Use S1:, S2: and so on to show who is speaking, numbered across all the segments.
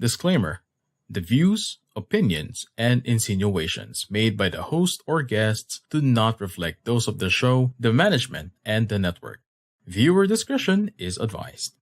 S1: Disclaimer: the views, opinions, and insinuations made by the host or guests do not reflect those of the show, the management, and the network. Viewer discretion is advised.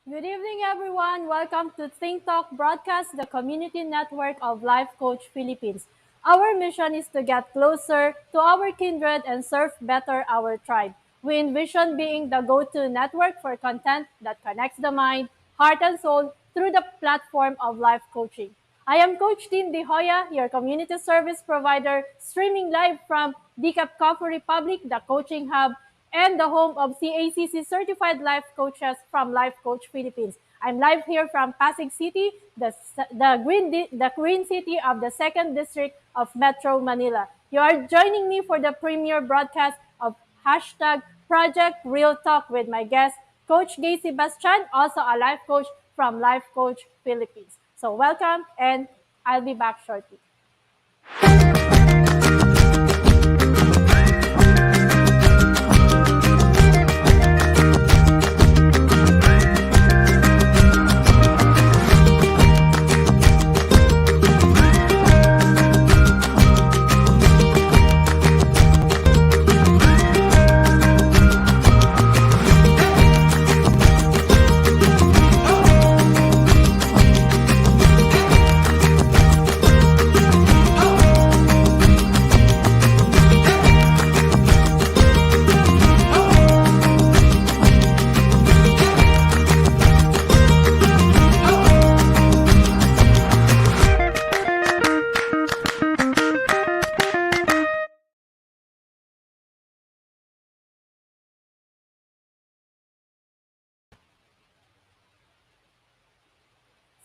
S2: Good evening, everyone. Welcome to Think Talk Broadcast, the community network of Life Coach Philippines. Our mission is to get closer to our kindred and serve better our tribe. We envision being the go-to network for content that connects the mind, heart, and soul through the platform of life coaching. I am Coach Tin de Joya, your community service provider, streaming live from DCAP Coffee Republic, the coaching hub, and the home of CACC Certified Life Coaches from Life Coach Philippines. I'm live here from Pasig City, the green city of the 2nd District of Metro Manila. You are joining me for the premiere broadcast of hashtag Project Real Talk with my guest, Coach Sebastian, also a life coach from Life Coach Philippines. So welcome, and I'll be back shortly.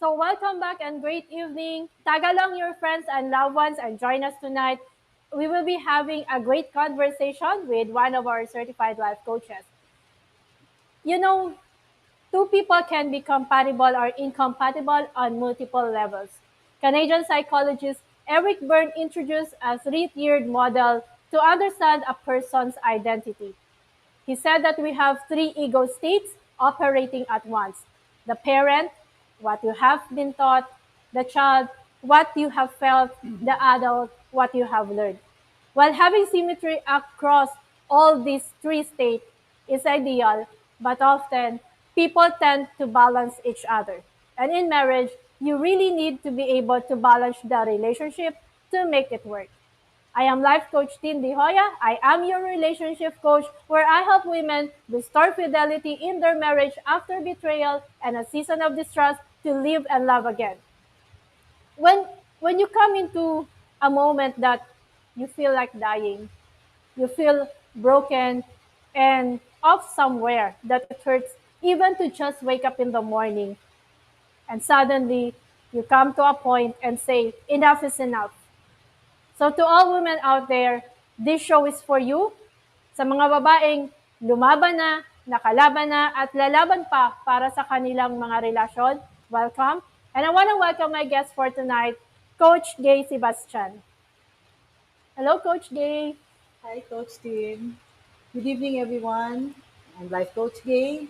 S2: So welcome back and great evening. Tag along your friends and loved ones and join us tonight. We will be having a great conversation with one of our certified life coaches. You know, two people can be compatible or incompatible on multiple levels. Canadian psychologist Eric Byrne introduced a three-tiered model to understand a person's identity. He said that we have three ego states operating at once: the parent, what you have been taught; the child, what you have felt; the adult, what you have learned. While having symmetry across all these three states is ideal, but often people tend to balance each other. And in marriage, you really need to be able to balance the relationship to make it work. I am Life Coach Tin de Joya. I am your relationship coach where I help women restore fidelity in their marriage after betrayal and a season of distrust to live and love again. When when you come into a moment that you feel like dying, you feel broken and off somewhere that it hurts even to just wake up in the morning, and suddenly you come to a point and say enough is enough. So to all women out there, this show is for you. Sa mga babaeng lumaban na, nakalaban na, at lalaban pa para sa kanilang mga relasyon, welcome. And I want to welcome my guest for tonight, Coach Gay Sebastian. Hello, Coach Gay.
S3: Hi, Coach Tin. Good evening, everyone. I'm Life Coach Gay.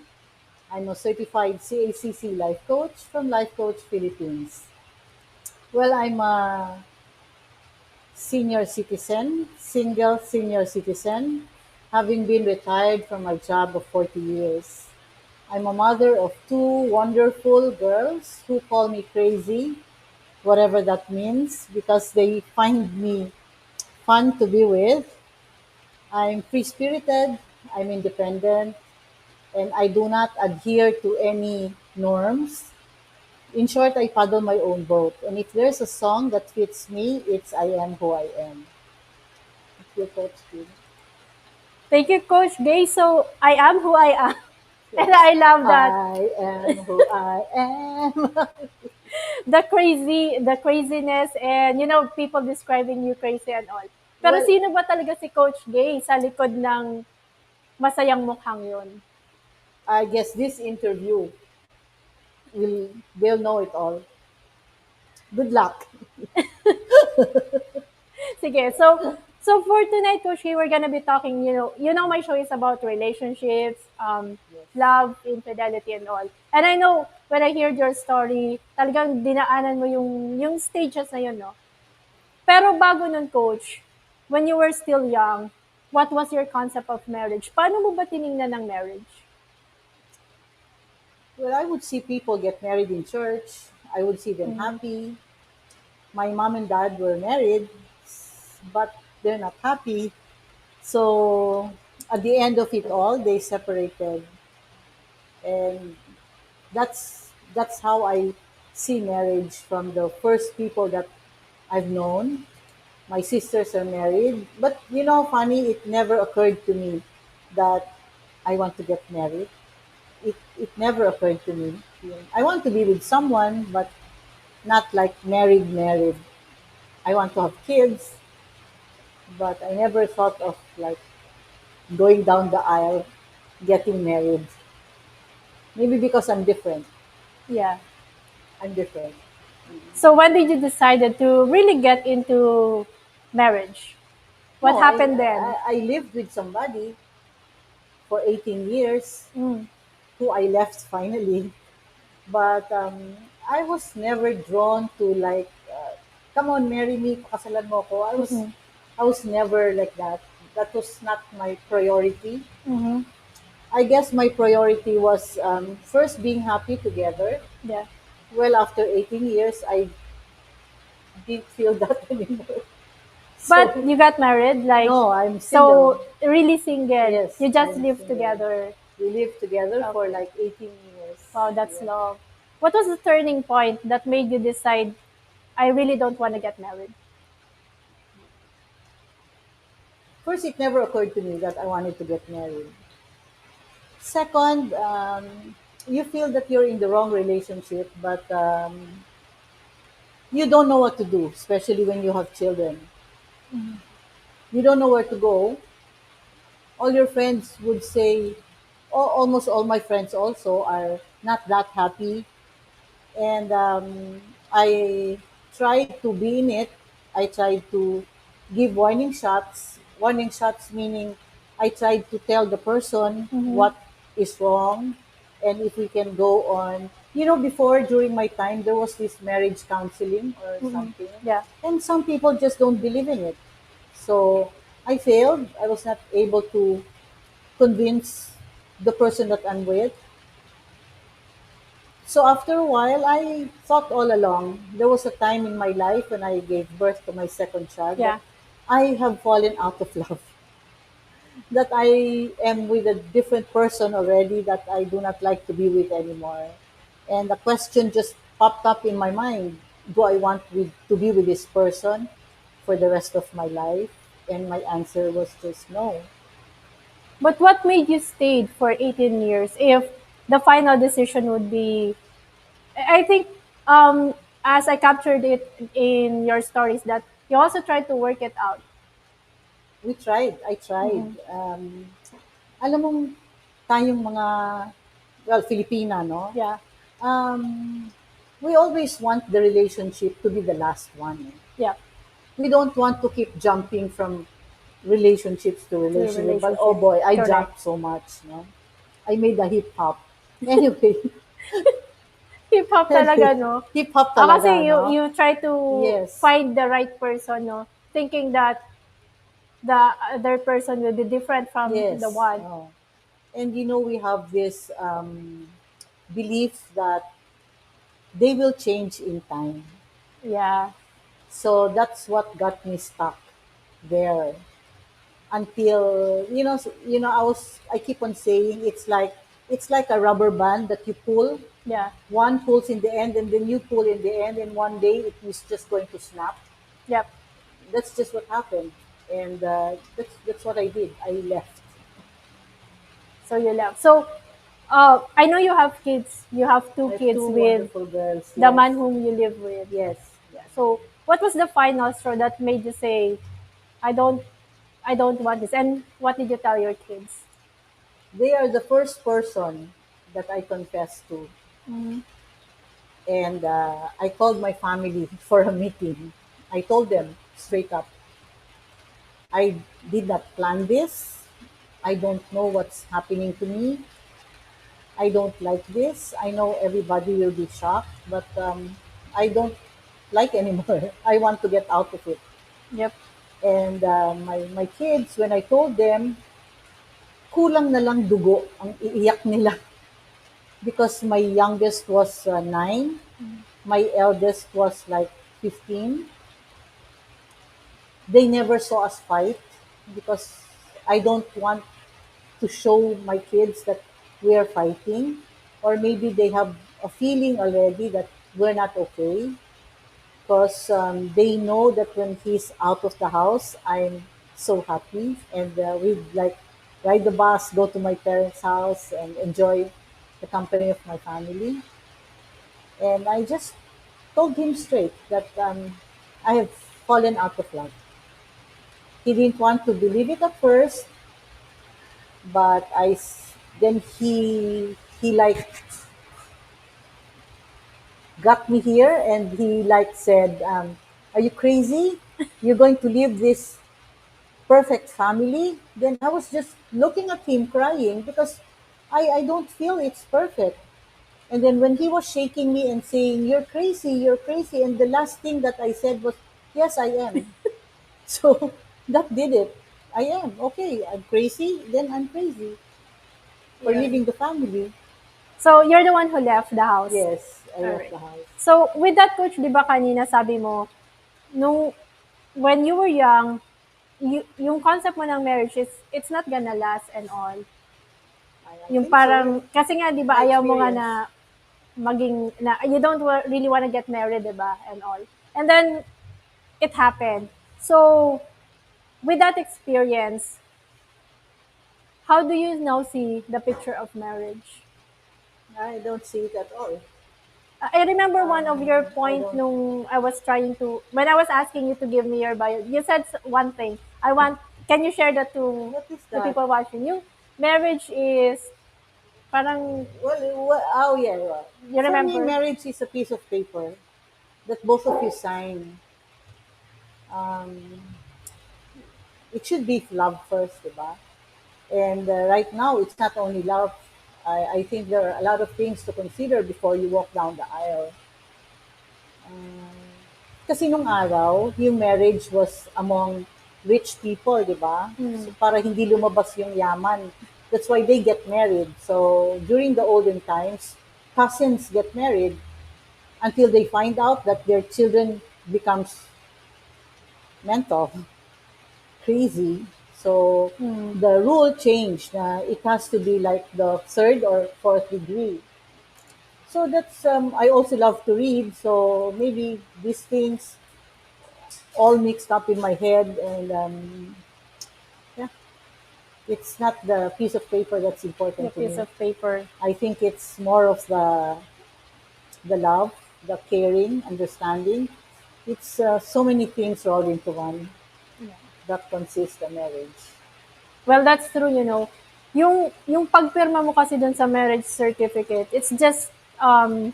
S3: I'm a certified CACC Life Coach from Life Coach Philippines. Well, I'm a senior citizen, single senior citizen, having been retired from my job of 40 years. I'm a mother of two wonderful girls who call me crazy, whatever that means, because they find me fun to be with. I'm free spirited, I'm independent, and I do not adhere to any norms. In short, I paddle my own boat. And if there's a song that fits me, it's I Am Who I Am. Thank you, Coach Kim.
S2: Thank you, Coach Gay. So I am who I am. And
S3: Yes.
S2: I love that.
S3: I am who I am.
S2: The craziness, and people describing you crazy and all. Pero
S3: Well,
S2: sino ba talaga si Coach Gay sa likod ng masayang mukhang yun?
S3: I guess this interview they'll know it all. Good luck.
S2: Sige, so for tonight, Coach Gay, we're gonna be talking, my show is about relationships,
S3: Yes.
S2: love, infidelity, and all. And I know when I heard your story, talagang dinaanan mo yung stages na yun, no? Pero bago nun, Coach, when you were still young, what was your concept of marriage? Paano mo ba tiningnan ng marriage?
S3: Well, I would see people get married in church. I would see them
S2: Mhm.
S3: happy. My mom and dad were married, but they're not happy. So at the end of it all, they separated, and that's how I see marriage from the first people that I've known. My sisters are married, but funny, it never occurred to me that I want to get married. It never occurred to me. I want to be with someone, but not like married. I want to have kids, but I never thought of like going down the aisle, getting married. Maybe because I'm different.
S2: Yeah.
S3: I'm different.
S2: So when did you decided to really get into marriage? What
S3: No, I,
S2: happened then?
S3: I lived with somebody for 18 years
S2: Mm.
S3: who I left finally. But I was never drawn to like, come on, marry me, pakasalan mo ko.
S2: Mm-mm.
S3: I was never like that. That was not my priority.
S2: Mm-hmm.
S3: I guess my priority was first being happy together.
S2: Yeah.
S3: Well, after 18 years, I didn't feel that anymore.
S2: But
S3: So,
S2: you got married, like,
S3: no, I'm single.
S2: so really single.
S3: Yes,
S2: You just
S3: I'm
S2: live
S3: single.
S2: together.
S3: We lived together for
S2: Okay.
S3: like 18 years.
S2: Wow, that's
S3: Yeah.
S2: love. What was the turning point that made you decide, I really don't want to get married?
S3: First, it never occurred to me that I wanted to get married. Second, you feel that you're in the wrong relationship, but you don't know what to do, especially when you have children. You don't know where to go. All your friends would say, almost all my friends also are not that happy. And I tried to be in it. I tried to give warning shots. Warning shots meaning I tried to tell the person
S2: Mm-hmm.
S3: what is wrong and if we can go on. Before during my time, there was this marriage counseling or
S2: Mm-hmm.
S3: something,
S2: Yeah.
S3: and some people just don't believe in it. So I failed. I was not able to convince the person that I'm with. So after a while, I thought all along, there was a time in my life when I gave birth to my second child that
S2: Yeah.
S3: I have fallen out of love. That I am with a different person already that I do not like to be with anymore. And the question just popped up in my mind. Do I want to be with this person for the rest of my life? And my answer was just no.
S2: But what made you stay for 18 years if the final decision would be, I think, um, as I captured it in your stories, that you also tried to work it out.
S3: We tried. I tried.
S2: Mm-mm.
S3: Alam mong tayong mga, well, Filipina, no?
S2: Yeah.
S3: Um, we always want the relationship to be the last one.
S2: Yeah.
S3: We don't want to keep jumping from relationships to
S2: To the
S3: relationship. But oh
S2: relationship.
S3: boy, I
S2: Correct.
S3: jumped so much. No, I made a hip hop. Anyway,
S2: Hip hop talaga, no?
S3: hip hop
S2: Kasi
S3: talaga, no?
S2: you try to
S3: Yes,
S2: find the right person, no? Thinking that the other person will be different from the
S3: yes.
S2: one.
S3: Oh. And we have this belief that they will change in time.
S2: Yeah.
S3: So that's what got me stuck there until I keep on saying it's like a rubber band that you pull.
S2: Yeah.
S3: One pulls in the end, and then you pull in the end, and one day it is just going to snap.
S2: Yep.
S3: That's just what happened, and that's what I did. I left.
S2: So you left. So I know you have kids. You have two
S3: I have
S2: kids
S3: two
S2: with
S3: wonderful girls.
S2: the
S3: Yes,
S2: man whom you live with.
S3: yes.
S2: Yeah. So what was the final straw that made you say, I don't, I don't want this? And what did you tell your kids?
S3: They are the first person that I confessed to,
S2: Mm-hmm.
S3: and I called my family for a meeting. I told them straight up, I did not plan this. I don't know what's happening to me. I don't like this. I know everybody will be shocked, but I don't like anymore. I want to get out of it.
S2: Yep.
S3: And my kids, when I told them, kulang na lang dugo ang iiyak nila because my youngest was 9, my eldest was like 15. They never saw us fight because I don't want to show my kids that we are fighting, or maybe they have a feeling already that we're not okay because they know that when he's out of the house, I'm so happy, and we'd like ride the bus, go to my parents' house, and enjoy the company of my family. And I just told him straight that I have fallen out of love. He didn't want to believe it at first, but then he like got me here, and he like said, "Are you crazy? You're going to leave this perfect family?" Then I was just looking at him crying because I don't feel it's perfect. And then when he was shaking me and saying, you're crazy," and the last thing that I said was, "Yes, I am." So that did it. I am. Okay, I'm crazy, then I'm crazy for
S2: Yeah.
S3: leaving the family.
S2: So, you're the one who left the house.
S3: Yes, I left
S2: Alright.
S3: the house.
S2: So, with that coach, di ba kanina sabi mo, nung when you were young, yung concept mo ng marriage is it's not gonna last and all.
S3: I
S2: Yung
S3: think so.
S2: parang, kasi nga, di ba,
S3: My
S2: ayaw mo nga na
S3: experience.
S2: you don't really want to get married, di ba, and all. And then, it happened. So, with that experience, how do you now see the picture of marriage?
S3: I don't see it at all.
S2: I remember one of your
S3: I
S2: point
S3: don't.
S2: nung I was trying to, when I was asking you to give me your bio, you said one thing. Can you share that to
S3: What is
S2: the
S3: that?
S2: people watching you? Marriage is, parang,
S3: Oh yeah. Well,
S2: you
S3: for me,
S2: remember?
S3: marriage is a piece of paper that both of you sign. Um, it should be love first, diba? And right now, it's not only love. I think there are a lot of things to consider before you walk down the aisle. Kasi nung araw, yung marriage was among rich people, di ba? So
S2: Mm.
S3: para hindi lumabas yung yaman. That's why they get married. So during the olden times, cousins get married until they find out that their children becomes mental, crazy. So
S2: Mm.
S3: the rule changed. It has to be like the third or fourth degree. So that's I also love to read. So maybe these things all mixed up in my head, and yeah, it's not the piece of paper that's
S2: The
S3: important to
S2: piece
S3: me.
S2: of paper.
S3: I think it's more of the love, the caring, understanding. It's so many things rolled into one
S2: Yeah.
S3: that consists the marriage.
S2: Well, that's true. Yung pagpirma mo kasi dun sa marriage certificate, it's just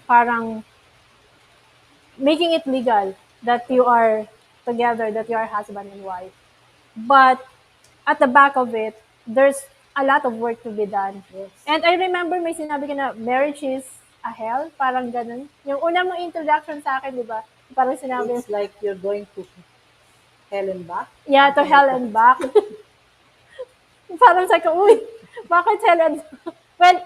S2: parang making it legal that you are together, that you are husband and wife. But at the back of it, there's a lot of work to be done.
S3: Yes,
S2: And I remember may sinabi ka na marriage is a hell, parang ganun. Yung una mong introduction sa akin, di ba? Parang sinabi,
S3: it's like you're going to hell and back,
S2: yeah, to
S3: something like
S2: hell
S3: that.
S2: and back. Parang sa ko, uy, bakit hell and well,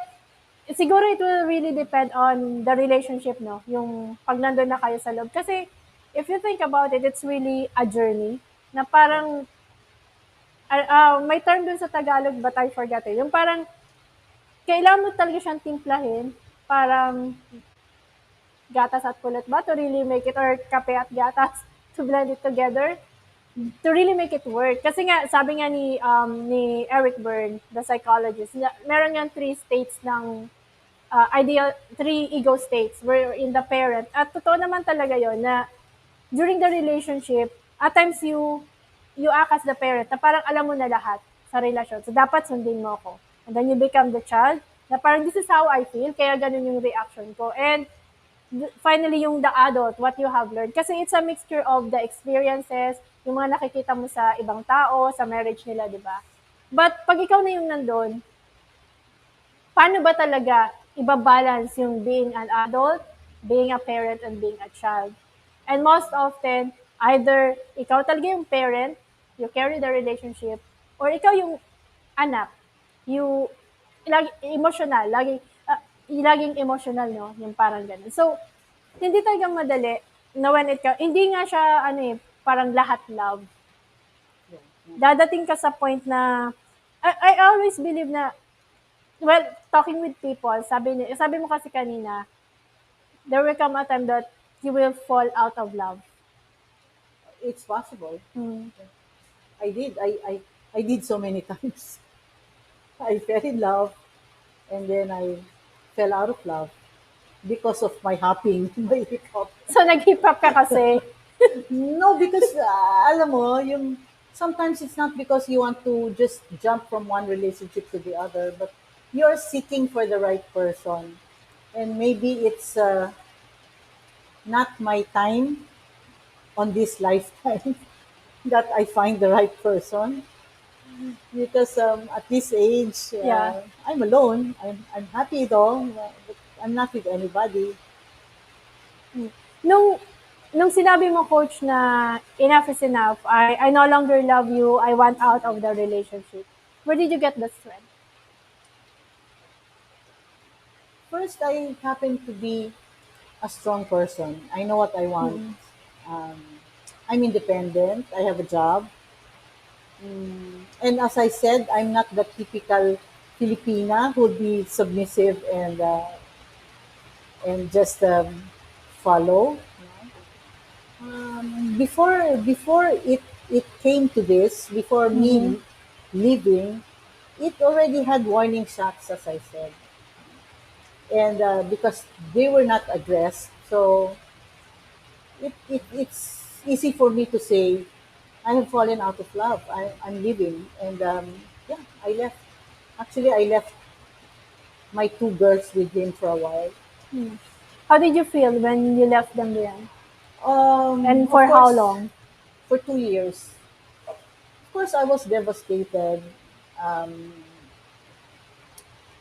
S2: siguro it will really depend on the relationship, no? Yung pag nandun na kayo sa loob. Kasi, if you think about it, it's really a journey na
S3: Yeah.
S2: parang, may term dun sa Tagalog, but I forgot it. Yung parang, kailangan mo talaga siyang timplahin, parang gatas at pulot ba to really make it, or kape at gatas to blend it together to really make it work. Kasi nga, sabi nga ni Eric Berne, the psychologist, meron nga three states ng ideal, three ego states where in the parent. At totoo naman talaga yon na during the relationship, at times you act as the parent na parang alam mo na lahat sa relasyon. So, dapat sundin mo ako. And then you become the child na parang this is how I feel, kaya ganun yung reaction ko. And finally, yung the adult, what you have learned. Kasi it's a mixture of the experiences, yung mga nakikita mo sa ibang tao, sa marriage nila, di ba? But pag ikaw na yung nandun, paano ba talaga ibabalance yung being an adult, being a parent, and being a child. And most often, either ikaw talaga yung parent, you carry the relationship, or ikaw yung anak, you emotional, laging emotional, no? Yung parang ganun. So, hindi talagang madali na when hindi nga siya, parang lahat love. Dadating ka sa point na, I always believe na, well, talking with people, sabi mo kasi kanina, there will come a time that you will fall out of love.
S3: It's possible.
S2: Hmm.
S3: I did. I did so many times. I fell in love and then I fell out of love because of my hopping, my hiccup.
S2: So, nag-hip hop ka kasi.
S3: No, because alam mo, yung sometimes it's not because you want to just jump from one relationship to the other, but you're seeking for the right person. And maybe it's not my time on this lifetime that I find the right person. Because at this age,
S2: Yeah.
S3: I'm alone. I'm happy though, but I'm not with anybody.
S2: Nung, nung sinabi mo, coach, na enough is enough, I no longer love you, I want out of the relationship. Where did you get the strength?
S3: First, I happen to be a strong person. I know what I want.
S2: Mm.
S3: Um, I'm independent. I have a job. And as I said, I'm not the typical Filipina who would be submissive and just follow. Before it came to this, before
S2: Mm-hmm.
S3: me leaving, it already had warning shots, as I said, and because they were not addressed, so it's easy for me to say I have fallen out of love. I'm leaving, and yeah, I left. Actually, I left my two girls with him for a while.
S2: Mm. How did you feel when you left them behind? And
S3: Of
S2: for how
S3: course,
S2: long?
S3: for 2 years. Of course, I was devastated, um,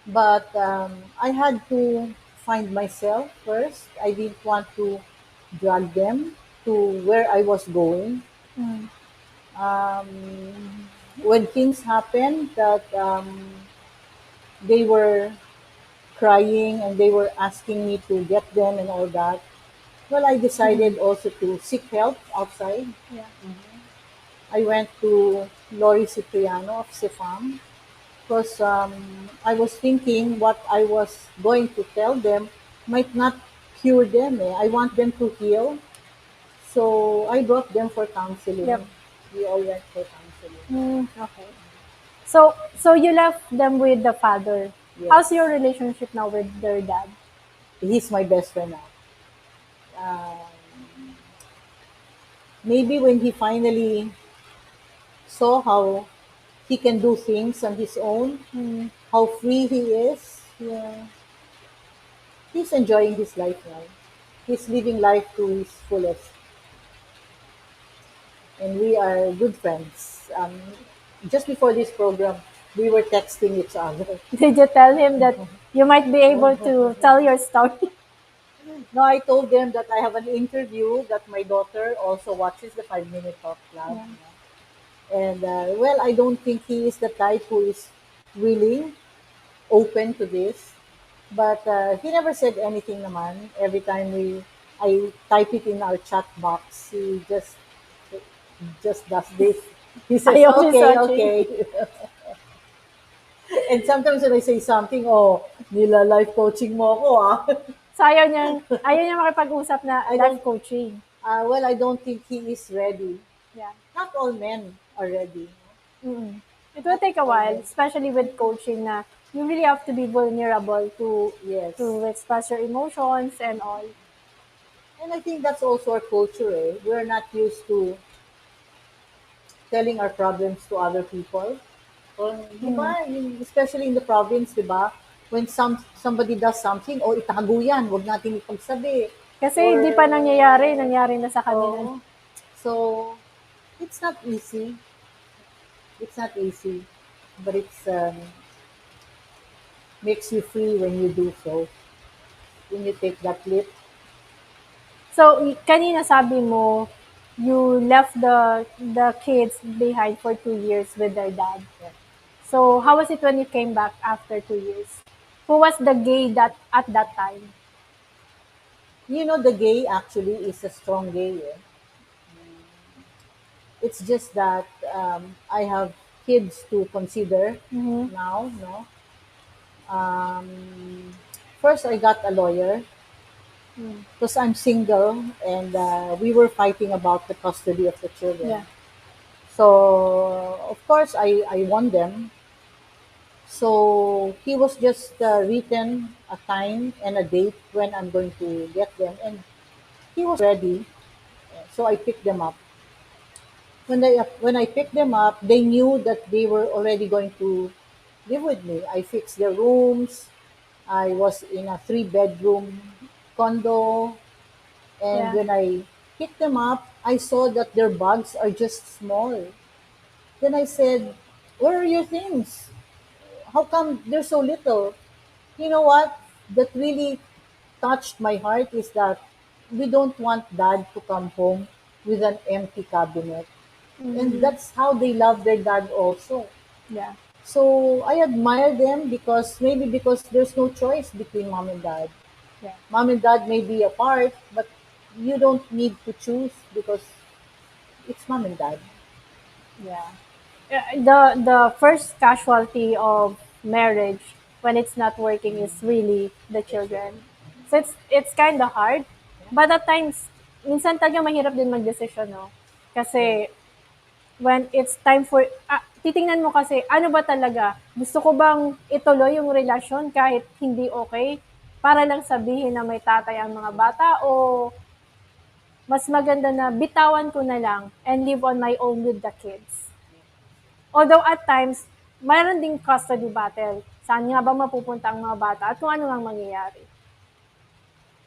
S3: but I had to find myself first. I didn't want to drag them to where I was going.
S2: Mm.
S3: When things happened that they were crying and they were asking me to get them and all that, well, I
S2: Mm-mm.
S3: decided also to seek help outside.
S2: Yeah.
S3: I went to Lori Cipriano of CFAM because I was thinking what I was going to tell them might not cure them. I want them to heal. So I brought them for
S2: Yep.
S3: counseling. We all went for counseling.
S2: Okay. So you left them with the father. How's
S3: Yes.
S2: your relationship now with their dad?
S3: He's my best friend now. Uh, Maybe when he finally saw how he can do things on his own,
S2: Mm.
S3: how free he is, yeah, he's enjoying his life now. He's living life to his fullest. And we are good friends. Just before this program, we were texting each other.
S2: Did you tell him that you might be able to tell your story?
S3: No, I told them that I have an interview that my daughter also watches the 5 Minute Talk Club.
S2: Yeah.
S3: And well, I don't think he is the type who is willing, open to this. But he never said anything naman. Every time I type it in our chat box, he just does this. He says,
S2: Ayaw she's
S3: okay,
S2: watching.
S3: okay. And sometimes when I say something, oh, nila life coaching mo ako ah.
S2: So ayaw niya makipag-usap na
S3: I
S2: life
S3: don't,
S2: coaching.
S3: well, I don't think he is ready.
S2: Yeah.
S3: Not all men are ready.
S2: Mm-mm. It will
S3: Not
S2: take a
S3: all
S2: while,
S3: men.
S2: especially with coaching na you really have to be vulnerable
S3: Yes.
S2: to express your emotions and all.
S3: And I think that's also our culture. We're not used to telling our problems to other people. Di
S2: Mm.
S3: ba, especially in the province, di ba, when somebody does something, oh, itago yan, wag natin ipagsabi.
S2: Kasi
S3: Or,
S2: hindi pa nangyari na sa kanila.
S3: oh, so, it's not easy. It's not easy. But makes you free when you do so, when you take that leap.
S2: So, kanina sabi mo, you left the kids behind for 2 years with their dad.
S3: Yeah.
S2: So, how was it when you came back after 2 years? Who was the gay that at that time?
S3: The gay actually is a strong gay. Eh? It's just that I have kids to consider
S2: Mm-hmm.
S3: now. No, um, first I got a lawyer
S2: Mm.
S3: because I'm single, and we were fighting about the custody of the
S2: Yeah,
S3: children. So of course I won them. So he was just written a time and a date when I'm going to get them, and he was ready. So I picked them up. When I picked them up, they knew that they were already going to live with me. I fixed their rooms. I was in a 3-bedroom condo, and
S2: yeah.
S3: when I picked them up, I saw that their bags are just small. Then I said, "Where are your things? How come they're so little?" You know what? That really touched my heart is that we don't want dad to come home with an empty cabinet. And
S2: Mm-hmm.
S3: that's how they love their dad also.
S2: Yeah,
S3: So I admire them because maybe because there's no choice between mom and dad.
S2: yeah,
S3: Mom and dad may be apart, but you don't need to choose because it's mom and dad.
S2: yeah. The first casualty of marriage when it's not working is really the
S3: That's right.
S2: children. So it's kind of hard.
S3: Yeah.
S2: But at times, minsan talaga mahirap din magdesisyon, no?
S3: Yeah.
S2: Kasi when it's time for, titingnan mo kasi, ano ba talaga? Gusto ko bang ituloy yung relasyon kahit hindi okay? Para lang sabihin na may tatay ang mga bata o mas maganda na bitawan ko na lang and live on my own with the kids. Although at times, mayroon ding custody battle. Saan nga ba mapupunta ang mga bata at kung ano ang mangyayari.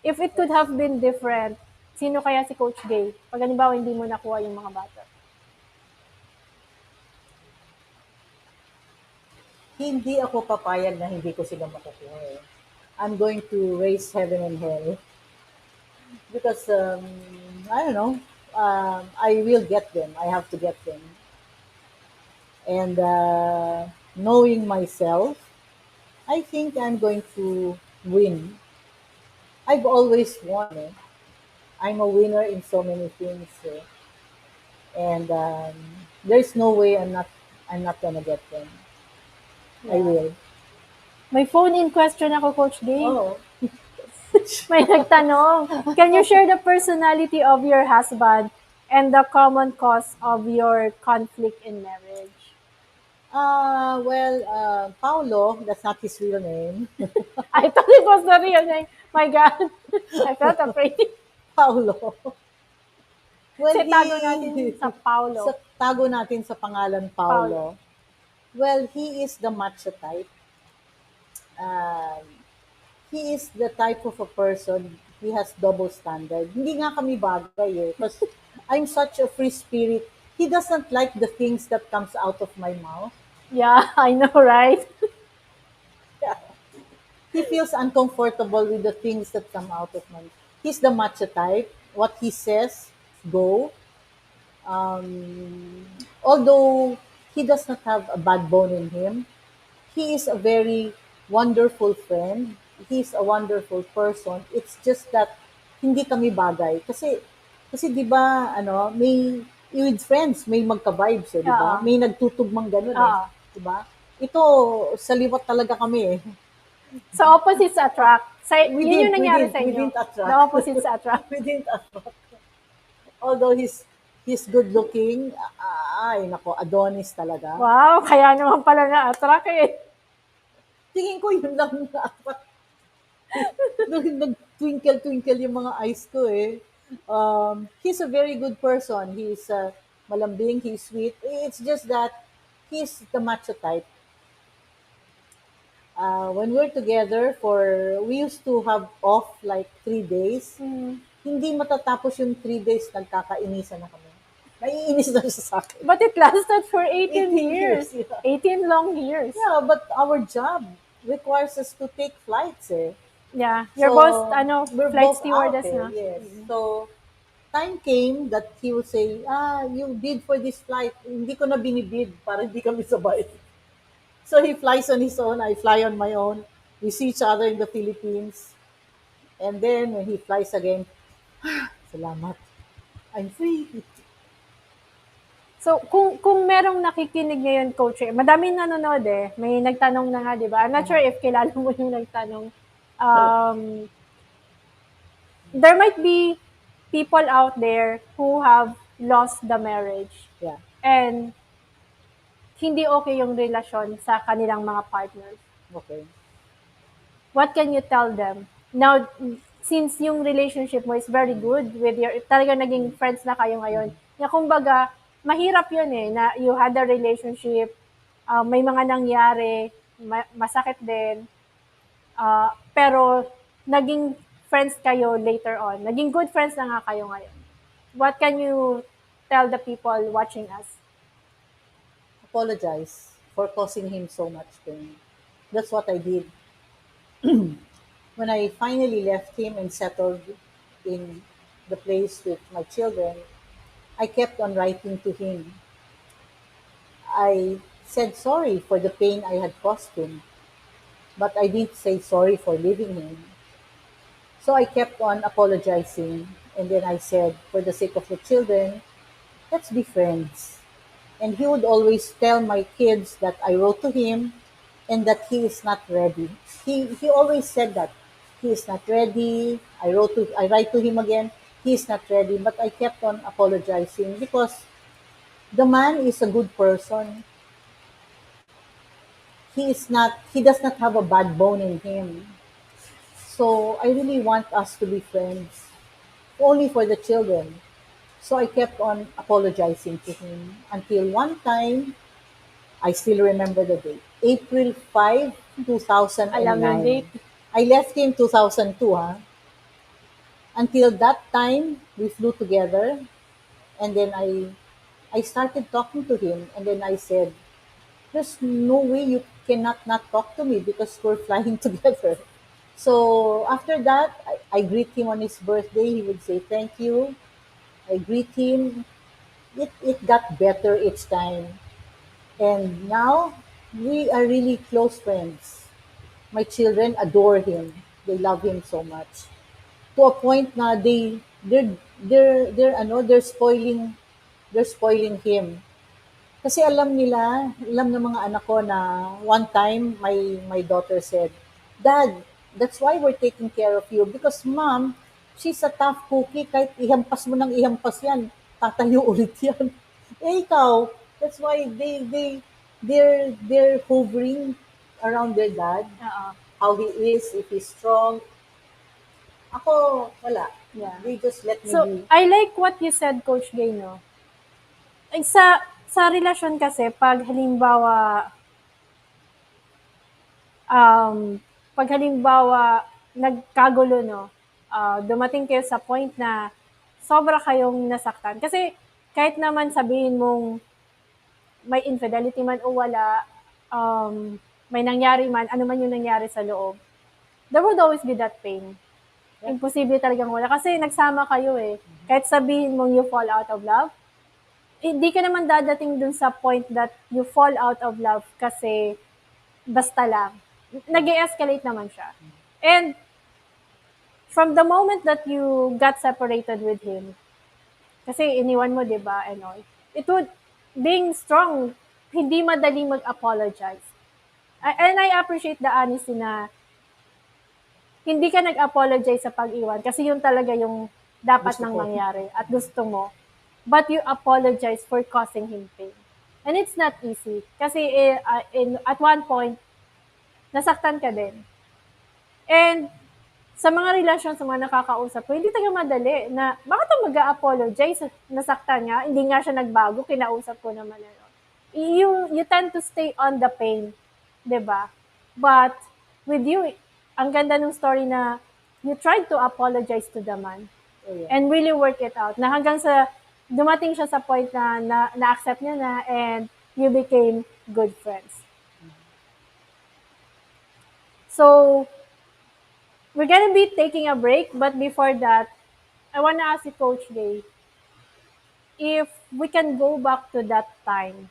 S2: If it could
S3: Yes.
S2: have been different, sino kaya si Coach Gay? Pag halimbawa hindi mo nakuha yung mga bata.
S3: Hindi ako papayag na hindi ko sila makukuha eh. I'm going to raise heaven and hell because I don't know. I will get them. I have to get them. And knowing myself, I think I'm going to win. I've always won. Eh. I'm a winner in so many things, eh. And there's no way I'm not gonna get them. I
S2: Yeah.
S3: will.
S2: May phone-in question ako, Coach Gay.
S3: Oh,
S2: May nagtanong, can you share the personality of your husband and the common cause of your conflict in marriage?
S3: well, Paulo, that's not his real name.
S2: I thought it was the real name. My God. I felt afraid.
S3: Paulo. Well,
S2: Kasi tago natin sa
S3: sa
S2: Paulo.
S3: tago natin sa pangalan
S2: Paulo.
S3: Paulo. Well, he is the macho type. Um, he is the type of a person, he has double standard. Hindi nga kami bagay eh. Because I'm such a free spirit. He doesn't like the things that comes out of my mouth.
S2: Yeah, I know, right?
S3: He feels uncomfortable with the things that come out of my mouth. He's the macho type. What he says, go. Although he does not have a bad bone in him, he is a very wonderful friend. He's a wonderful person. It's just that hindi kami bagay. Kasi 'di ba may with friends may magka-vibes eh, 'di ba?
S2: Oo.
S3: May nagtutugmang ganun eh,
S2: Oo.
S3: 'di ba? Ito sa liwat talaga kami eh.
S2: So, opposites attract.
S3: We
S2: Yun
S3: did,
S2: yung
S3: we
S2: nangyari
S3: did,
S2: sa
S3: we
S2: inyo.
S3: didn't
S2: The
S3: attract.
S2: opposites attract.
S3: We didn't attract. Although he's good looking, ay nako, Adonis talaga.
S2: Wow, kaya naman pala na-attract eh.
S3: Tingin ko yun lang na attract. Nag-twinkle-twinkle yung mga eyes ko eh. He's a very good person. He's malambing, he's sweet. It's just that he's the macho type. When we're together we used to have off like 3 days.
S2: Mm.
S3: Hindi matatapos yung 3 days, nagkakainisan na kami. Naiinis na siya sa akin.
S2: But it lasted for 18
S3: 18 years,
S2: years.
S3: yeah.
S2: 18 long years.
S3: Yeah, but our job. requires us to take flights eh.
S2: Yeah, you're both
S3: So, we're
S2: flight
S3: both out
S2: stewardess
S3: eh,
S2: na.
S3: yes. So, time came that he would say, you bid for this flight. Hindi ko na binibid para hindi kami sabay. So, he flies on his own, I fly on my own. We see each other in the Philippines. And then, when he flies again, salamat, I'm free.
S2: So, kung merong nakikinig ngayon, Coach, madaming nanonood eh. May nagtanong na nga, di ba? I'm not sure if kilala mo yung nagtanong. Um, there might be people out there who have lost the marriage
S3: Yeah,
S2: and hindi okay yung relasyon sa kanilang mga partners.
S3: okay.
S2: What can you tell them? Now, since yung relationship mo is very good with your, talaga naging friends na kayo ngayon, na kumbaga, mahirap yun eh, na you had a relationship, may mga nangyari, masakit din, pero naging friends kayo later on. Naging good friends na nga kayo ngayon. What can you tell the people watching us?
S3: Apologize for causing him so much pain. That's what I did. When I finally left him and settled in the place with my children, I kept on writing to him. I said sorry for the pain I had caused him, but I didn't say sorry for leaving him. So I kept on apologizing, and then I said, for the sake of the children, let's be friends. And he would always tell my kids that I wrote to him and that he is not ready. He always said that he is not ready. I write to him again. He is not ready, but I kept on apologizing because the man is a good person. He does not have a bad bone in him. So I really want us to be friends, only for the children. So I kept on apologizing to him until one time, I still remember the date, April 5,
S2: Alam yung date?
S3: 2009. I left him 2002, huh? Until that time, we flew together, and then I started talking to him, and then I said, there's no way you cannot not talk to me because we're flying together. So after that, I greet him on his birthday. He would say thank you. I greet him. It got better each time. And now we are really close friends. My children adore him. They love him so much. To a point na they're spoiling him. Kasi alam ng mga anak ko na one time my daughter said, "Dad, that's why we're taking care of you because mom, she's a tough cookie kahit ihampas mo ng ihampas yan, tatayo ulit yan." Eh ikaw, that's why they're hovering around their dad,
S2: Oo.
S3: how he is, if he's strong. Ako, wala.
S2: Yeah.
S3: They just let me
S2: So,
S3: be.
S2: I like what you said, Coach Gay, no? Ay, sa relasyon kasi, um, pag halimbawa, nagkagulo, no? Dumating kayo sa point na sobra kayong nasaktan. Kasi, kahit naman sabihin mong may infidelity man o wala, may nangyari man, ano man yung nangyari sa loob, there would always be that pain. Imposible talagang wala. Kasi nagsama kayo eh. Kahit sabihin mong you fall out of love, hindi ka naman dadating dun sa point that you fall out of love kasi basta lang. Nag-escalate naman siya. And from the moment that you got separated with him, kasi iniwan mo, di ba, and all, it would, being strong, hindi madaling mag-apologize. And I appreciate the honesty na hindi ka nag-apologize sa pag-iwan kasi yun talaga yung dapat
S3: Gusto
S2: nang
S3: ko.
S2: mangyari at gusto mo. But you apologize for causing him pain. And it's not easy. Kasi at one point, nasaktan ka din. And sa mga relasyon, sa mga nakakausap ko, hindi talaga madali na bakit ako mag-apologize? Nasaktan niya, hindi nga siya nagbago, kinausap ko naman. You tend to stay on the pain, 'di ba? But with you, ang ganda ng story na you tried to apologize to the man
S3: Oh, yeah.
S2: and really work it out. Na hanggang sa dumating siya sa point na-accept niya na and you became good friends. So we're gonna be taking a break, but before that, I wanna ask you, Coach Day, if we can go back to that time,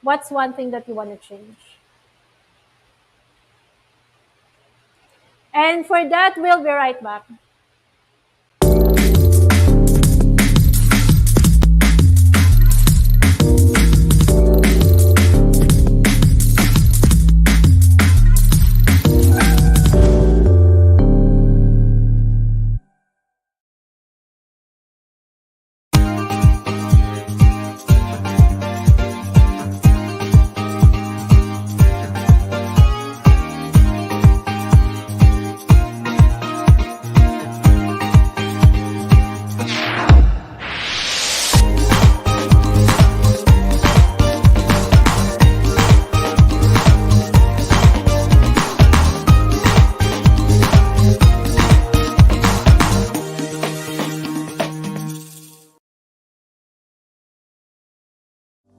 S2: what's one thing that you wanna change? And for that, we'll be right back.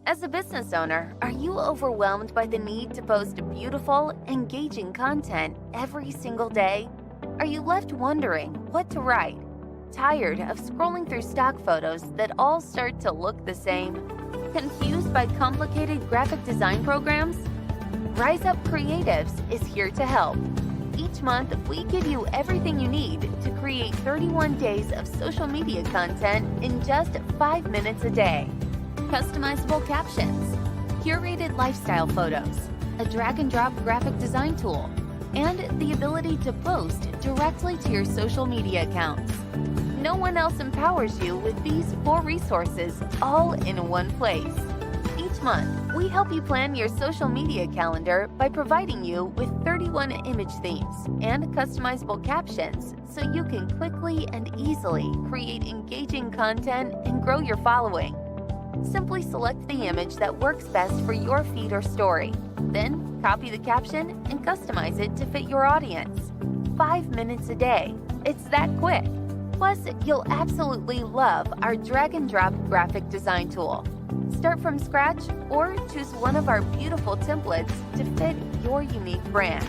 S4: As a business owner, are you overwhelmed by the need to post beautiful, engaging content every single day? Are you left wondering what to write? Tired of scrolling through stock photos that all start to look the same? Confused by complicated graphic design programs? Rise Up Creatives is here to help. Each month, we give you everything you need to create 31 days of social media content in just 5 minutes a day. Customizable captions, curated lifestyle photos, a drag and drop graphic design tool, and the ability to post directly to your social media accounts. No one else empowers you with these 4 resources all in one place. Each month, we help you plan your social media calendar by providing you with 31 image themes and customizable captions so you can quickly and easily create engaging content and grow your following. Simply select the image that works best for your feed or story. Then, copy the caption and customize it to fit your audience. 5 minutes a day. It's that quick. Plus, you'll absolutely love our drag and drop graphic design tool. Start from scratch or choose one of our beautiful templates to fit your unique brand.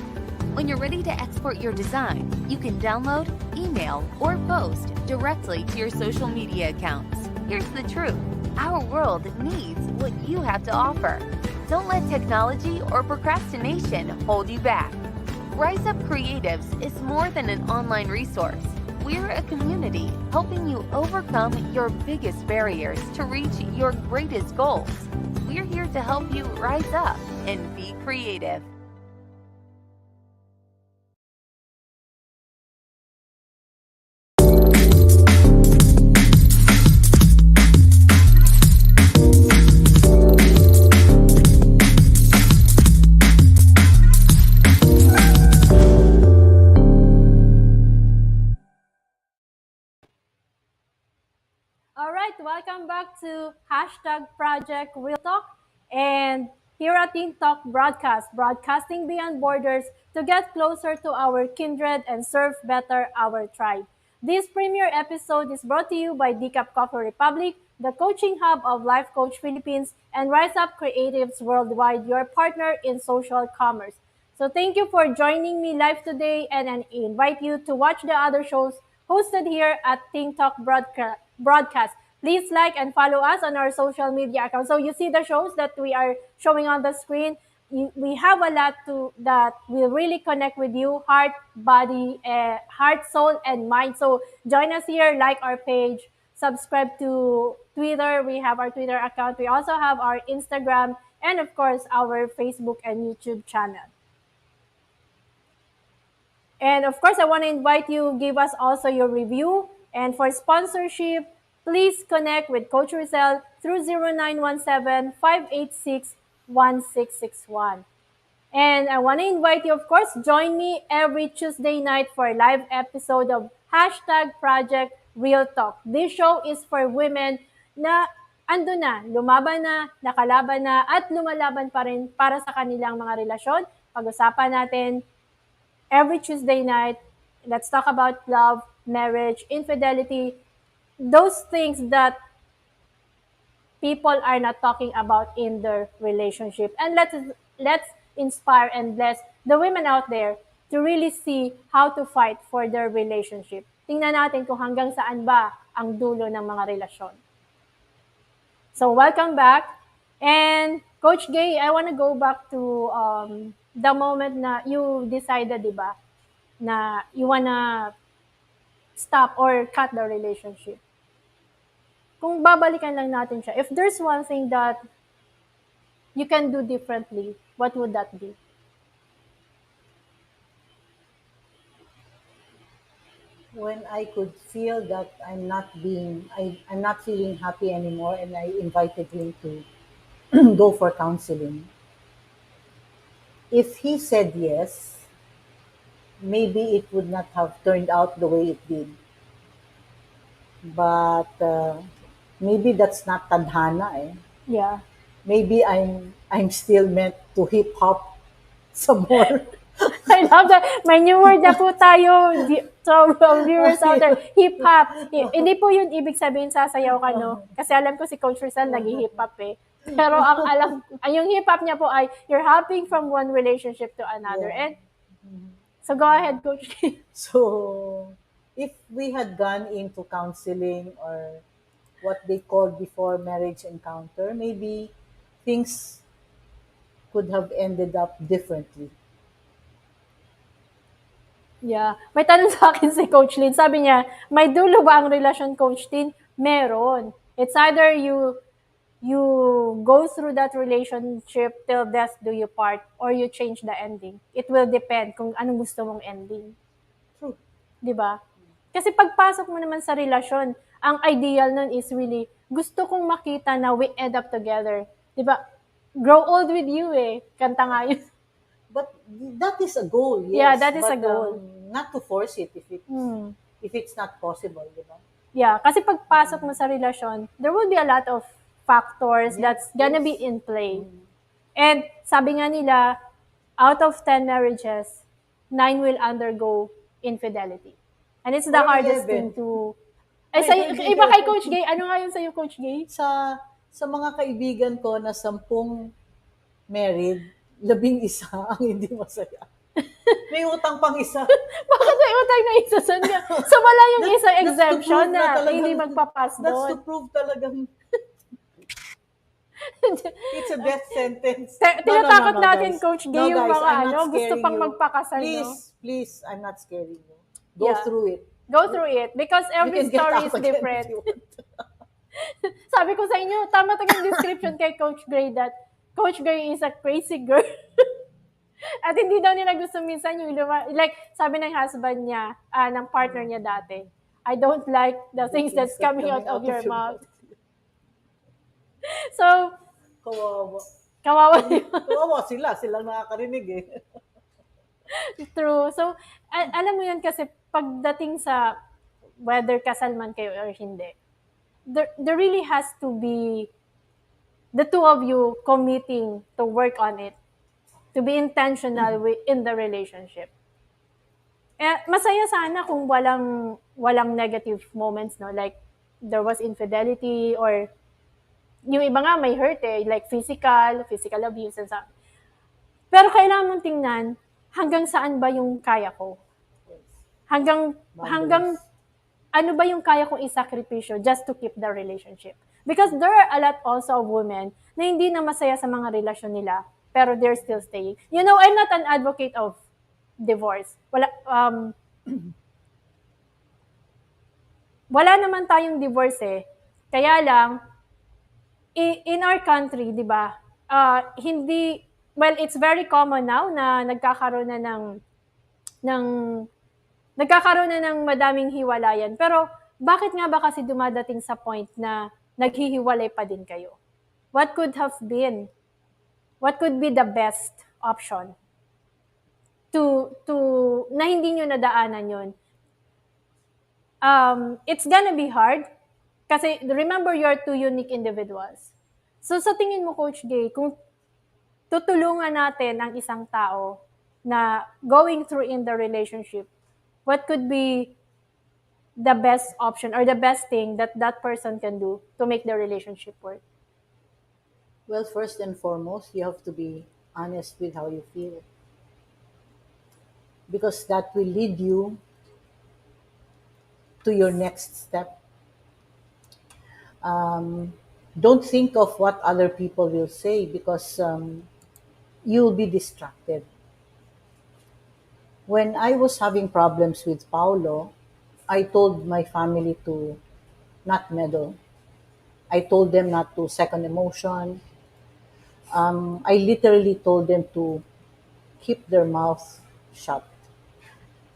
S4: When you're ready to export your design, you can download, email, or post directly to your social media accounts. Here's the truth. Our world needs what you have to offer. Don't let technology or procrastination hold you back. Rise Up Creatives is more than an online resource. We're a community helping you overcome your biggest barriers to reach your greatest goals. We're here to help you rise up and be creative.
S2: All right, welcome back to hashtag Project Real Talk. And here at Teen Talk Broadcast, broadcasting beyond borders to get closer to our kindred and serve better our tribe. This premiere episode is brought to you by Decaf Coffee Republic, the coaching hub of Life Coach Philippines, and Rise Up Creatives Worldwide, your partner in social commerce. So thank you for joining me live today, and I invite you to watch the other shows hosted here at Think Talk Broadcast. Please like and follow us on our social media accounts. So you see the shows that we are showing on the screen. We have a lot to that will really connect with you, heart, body, heart, soul, and mind. So join us here, like our page, subscribe to Twitter. We have our Twitter account. We also have our Instagram, and of course our Facebook and YouTube channel. And of course, I want to invite you, give us also your review. And for sponsorship, please connect with Coach Rizal through 0917-586-1661. And I want to invite you, of course, join me every Tuesday night for a live episode of hashtag Project Real Talk. This show is for women na ando na, lumaban na, nakalaban na, at lumalaban pa rin para sa kanilang mga relasyon. Pag-usapan natin every Tuesday night. Let's talk about love, marriage, infidelity, those things that people are not talking about in their relationship. And let's inspire and bless the women out there to really see how to fight for their relationship. Tingnan natin kung hanggang saan ba ang dulo ng mga relasyon. So welcome back. And Coach Gay, I want to go back to the moment na you decided, di ba, na you wanna stop or cut the relationship. Kung babalikan lang natin siya, if there's one thing that you can do differently, what would that be?
S3: When I could feel that I'm not feeling happy anymore, and I invited him to go for counseling. If he said yes, maybe it would not have turned out the way it did. But maybe that's not tadhana. Eh.
S2: Yeah.
S3: Maybe I'm still meant to hip hop some more.
S2: I love that. May new word na po tayo. So, viewers out there, hip-hop. Hindi po yun ibig sabihin sasayaw ka, no? Kasi alam ko si Coach Rizal nag-hip-hop eh. Pero ang alam, yung hip-hop niya po ay, you're hopping from one relationship to another.
S3: Yeah.
S2: And, so go ahead, Coach.
S3: So, if we had gone into counseling, or what they called before marriage encounter, maybe things could have ended up differently.
S2: Yeah. May tanong sa akin si Coach Lynn. Sabi niya, may dulo ba ang relasyon, Coach Tin? Meron. It's either you go through that relationship till death do you part, or you change the ending. It will depend kung anong gusto mong ending.
S3: True.
S2: 'Di ba? Kasi pagpasok mo naman sa relasyon, ang ideal nun is really, gusto kong makita na we end up together. 'Di ba? Grow old with you eh. Kanta nga yun.
S3: But that is a goal, yes.
S2: Yeah, that is
S3: but,
S2: a goal.
S3: Not to force it if it's not possible, di ba?
S2: Yeah, kasi pagpasok mo sa relasyon, there will be a lot of factors that's gonna be in play. And sabi nga nila, out of 10 marriages, 9 will undergo infidelity. And it's the
S3: Or
S2: hardest
S3: 11.
S2: thing to... Ay, iba kay Coach Gay. Ano nga yun sa'yo, Coach Gay?
S3: Sa mga kaibigan ko na 10 married, 11 ang hindi masaya. May utang pang isa.
S2: Bakit may utang na isa? So wala yung isang exemption na hindi magpapas doon.
S3: That's to prove talagang it's a death sentence.
S2: Tinatakot natin,
S3: guys.
S2: Coach Gay, yung
S3: guys,
S2: mga gusto
S3: scaring
S2: pang
S3: you.
S2: magpakasal,
S3: Please, I'm not scaring you. Go
S2: Yeah.
S3: through it.
S2: Go through it. Because every
S3: You can get
S2: story
S3: out
S2: is
S3: again
S2: different.
S3: if you want.
S2: Sabi ko sa inyo, tama talagang description kay Coach Gray that Coach Gray is a crazy girl. At hindi daw nila gusto minsan yung like, sabi ng husband niya, ng partner niya dati, I don't like the things that's coming out of your mouth. So,
S3: Kawawa.
S2: kawawa
S3: Sila nakakarinig eh.
S2: True. So, alam mo yun kasi pagdating sa whether kasal man kayo or hindi, there really has to be the two of you committing to work on it, to be intentional in the relationship. Masaya sana kung walang negative moments, no? Like, there was infidelity, or yung iba nga may hurt eh, like physical abuse and stuff. Pero kailangan mong tingnan, hanggang saan ba yung kaya ko? Hanggang ano ba yung kaya kong isakripisyo just to keep the relationship? Because there are a lot also of women na hindi na masaya sa mga relasyon nila, pero they're still staying. You know, I'm not an advocate of divorce. Wala naman tayong divorce eh. Kaya lang, in our country, di ba, hindi, well, it's very common now na nagkakaroon na ng madaming hiwalayan. Pero, bakit nga ba kasi dumadating sa point na naghihiwalay pa din kayo? What could be the best option to na hindi nyo nadaanan yun? It's gonna be hard kasi remember, you're two unique individuals. So sa tingin mo, Coach Gay, kung tutulungan natin ang isang tao na going through in the relationship, what could be the best option or the best thing that person can do to make the relationship work?
S3: Well, first and foremost, you have to be honest with how you feel. because that will lead you to your next step. Um, don't think of what other people will say because you'll be distracted. When I was having problems with Paulo, I told my family to not meddle. I told them not to second emotion. I literally told them to keep their mouth shut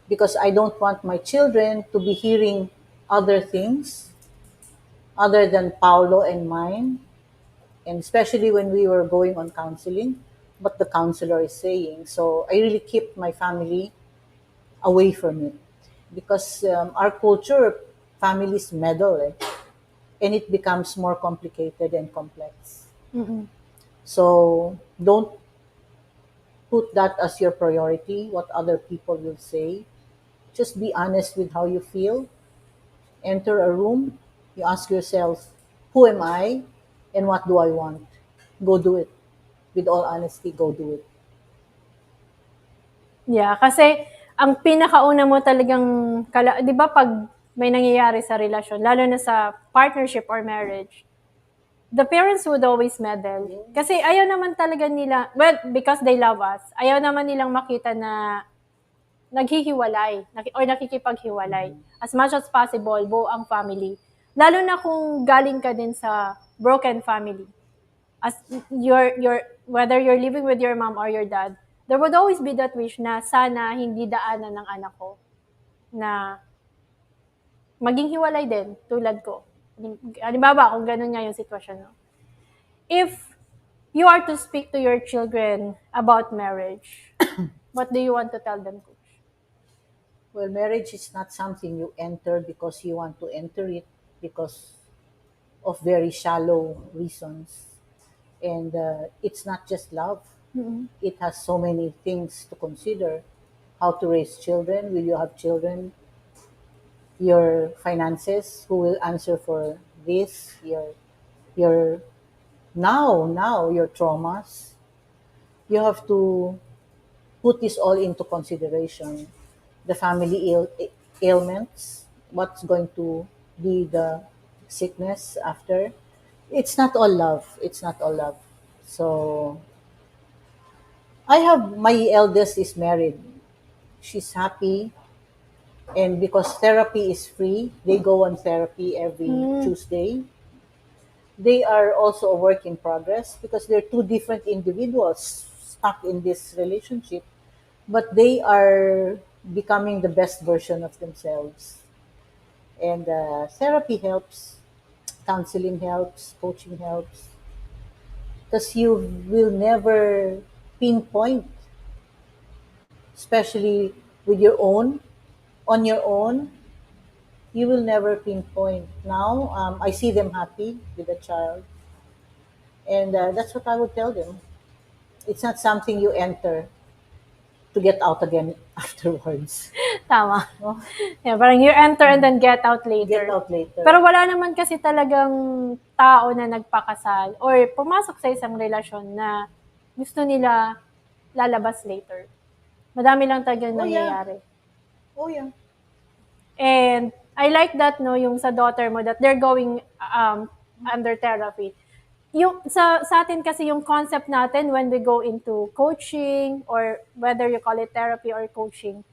S3: because I don't want my children to be hearing other things other than Paulo and mine, and especially when we were going on counseling, what the counselor is saying. So I really keep my family away from it because our culture, families meddle, and it becomes more complicated and complex.
S2: Mm-mm.
S3: So don't put that as your priority, what other people will say. Just be honest with how you feel. Enter a room, you ask yourself, who am I and what do I want? Go do it. With all honesty, go do it.
S2: Yeah, kasi ang pinakauna mo talagang, 'di ba pag may nangyayari sa relasyon, lalo na sa partnership or marriage, the parents would always meddle. Kasi ayaw naman talaga nila, well, because they love us, ayaw naman nilang makita na naghihiwalay or nakikipaghiwalay. As much as possible, buo ang family. Lalo na kung galing ka din sa broken family. As whether you're living with your mom or your dad, there would always be that wish na sana hindi daanan ng anak ko na maging hiwalay din tulad ko. Halimbawa, kung ganun nga yung sitwasyon. No? If you are to speak to your children about marriage, what do you want to tell them, Coach?
S3: Well, marriage is not something you enter because you want to enter it because of very shallow reasons. And it's not just love.
S2: Mm-mm.
S3: It has so many things to consider. How to raise children, will you have children? Your finances, who will answer for this? Your now your traumas. You have to put this all into consideration. The family ailments, what's going to be the sickness after. It's not all love. It's not all love. So I have my eldest is married. She's happy, and because therapy is free, they go on therapy every Tuesday. They are also a work in progress because they're two different individuals stuck in this relationship, but they are becoming the best version of themselves. And therapy helps, counseling helps, coaching helps, because you will never pinpoint, especially with your own, on your own, you will never pinpoint. Now, I see them happy with a child, and that's what I would tell them. It's not something you enter to get out again afterwards.
S2: Tama.
S3: No?
S2: Yeah, parang you enter and then get out
S3: Get
S2: later.
S3: out later.
S2: Pero wala naman kasi talagang tao na nagpakasal or pumasok sa isang relasyon na gusto nila lalabas later. Madami lang talagang
S3: Oh, yeah.
S2: nangyayari.
S3: Oh, yeah.
S2: And I like that, no, yung sa daughter mo, that they're going under therapy. Yung sa atin kasi yung concept natin when we go into coaching or whether you call it therapy or coaching,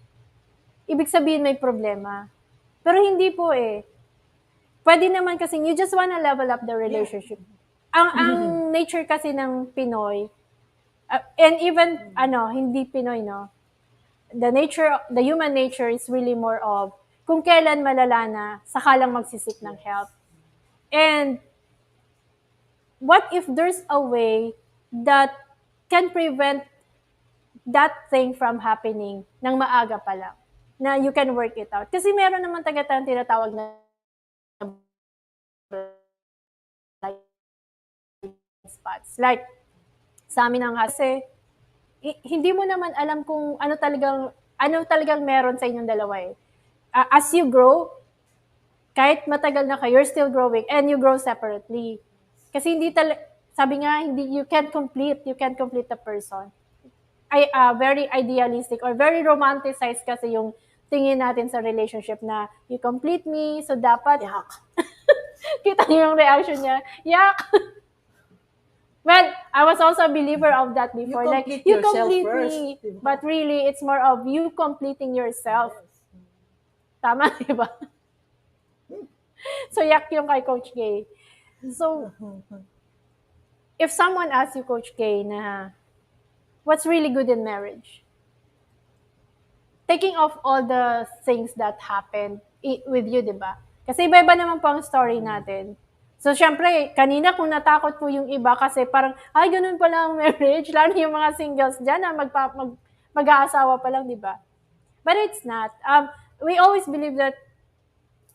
S2: ibig sabihin may problema. Pero hindi po eh. Pwede naman kasi you just wanna level up the relationship. Ang nature kasi ng Pinoy, and even hindi Pinoy, no, the human nature is really more of kung kailan malala na, saka lang magsisik ng help. And what if there's a way that can prevent that thing from happening ng maaga pa lang? Na you can work it out. Kasi meron naman tagatang tinatawag na spots. Like, sa amin ang kasi, hindi mo naman alam kung ano talagang meron sa inyong dalawa eh. As you grow, kahit matagal na kayo, you're still growing and you grow separately. Kasi sabi nga, you can't complete the person. very idealistic or very romanticized kasi yung tingin natin sa relationship na you complete me, so dapat
S3: Yak.
S2: kita niyo yung reaction niya, yak. Well, I was also a believer of that before. Like,
S3: complete
S2: you
S3: yourself
S2: complete
S3: first,
S2: me.
S3: diba?
S2: But really, it's more of you completing yourself. Tama, di ba? So, yak yung kay Coach Gay. So, if someone asks you, Coach Gay, na what's really good in marriage? Taking off all the things that happened with you, di ba? Kasi iba-iba naman po ang story natin. So, syempre, kanina kung natakot po yung iba kasi parang, ay, ganun pala ang marriage. Lalo yung mga singles dyan na mag-aasawa pa lang, di ba? But it's not. We always believe that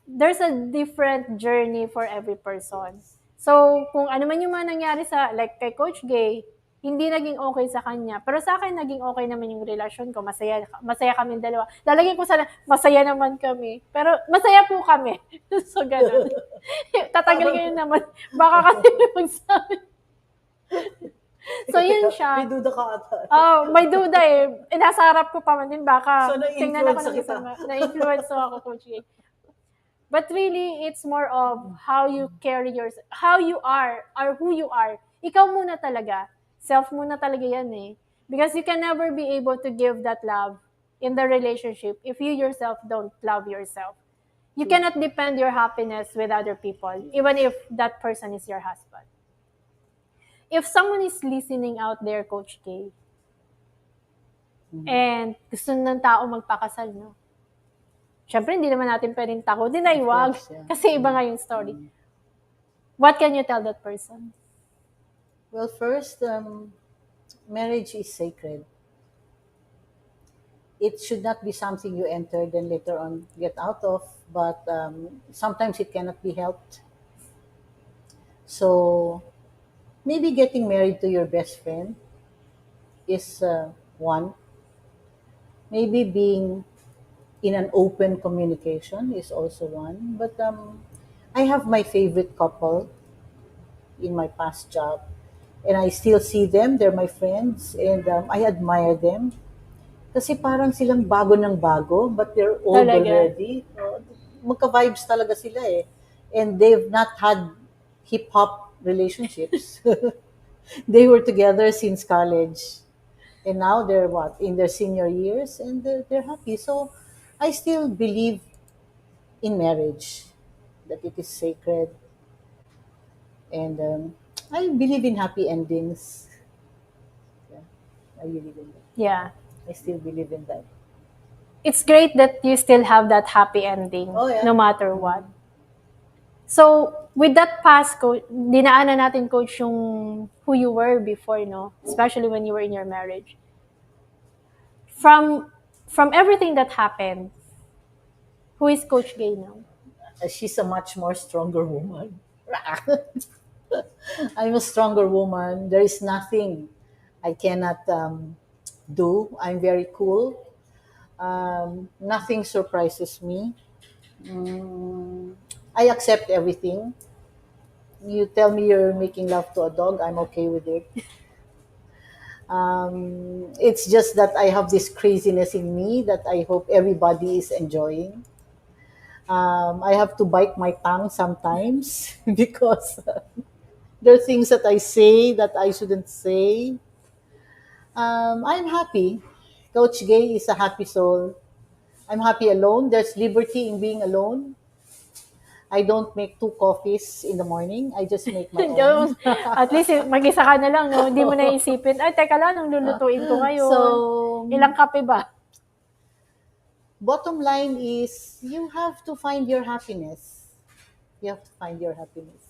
S2: there's a different journey for every person. So, kung ano man yung mga nangyari sa, like kay Coach Gay, hindi naging okay sa kanya. Pero sa akin, naging okay naman yung relasyon ko. Masaya kami dalawa. Lalagyan ko sana, masaya naman kami. Pero masaya po kami. So, ganun. Tatagal kayo naman. Baka kasi magsabi. So, yun siya.
S3: May duda ka ata.
S2: May duda eh. Nasa harap ko pa man din. Baka
S3: So,
S2: tingnan ako
S3: na-influence
S2: ng
S3: kita.
S2: isang na-influence ako, Coach Gay. But really, it's more of how you carry yourself, how you are, or who you are. Ikaw muna talaga. Self muna talaga yan eh. Because you can never be able to give that love in the relationship if you yourself don't love yourself. You cannot depend your happiness with other people, even if that person is your husband. If someone is listening out there, Coach K, and gusto ng tao magpakasal, no? Siyempre, hindi naman natin pwedeng takutin na iwag.
S3: Of course, yeah.
S2: Kasi iba nga yung story. What can you tell that person?
S3: Well, first, marriage is sacred. It should not be something you enter, then later on get out of, but sometimes it cannot be helped. So, maybe getting married to your best friend is one. Maybe being in an open communication is also one. But I have my favorite couple in my past job, and I still see them. They're my friends, and I admire them. Kasi parang silang bago ng bago, but they're old
S2: Talaga?
S3: already. Magka-vibes talaga sila eh. And they've not had hip-hop relationships. They were together since college. And now they're in their senior years, and they're happy. So I still believe in marriage, that it is sacred. And I believe in happy endings. Yeah, I believe in that.
S2: Yeah.
S3: I still believe in that.
S2: It's great that you still have that happy ending,
S3: Oh, yeah.
S2: no matter what. So, with that past, Coach, dinaanan natin, Coach, yung who you were before, no? Especially when you were in your marriage. From everything that happened, who is Coach Gay now?
S3: She's a much more stronger woman. I'm a stronger woman. There is nothing I cannot do. I'm very cool. Nothing surprises me. I accept everything. You tell me you're making love to a dog, I'm okay with it. It's just that I have this craziness in me that I hope everybody is enjoying. I have to bite my tongue sometimes because there are things that I say that I shouldn't say. I'm happy. Coach Gay is a happy soul. I'm happy alone. There's liberty in being alone. I don't make 2 coffees in the morning. I just make my own.
S2: At least mag-isa ka na lang, no? Hindi mo na isipin, ay, teka lang, nung lulutuin ko ngayon.
S3: So,
S2: Ilang kape ba?
S3: bottom line is you have to find your happiness. You have to find your happiness.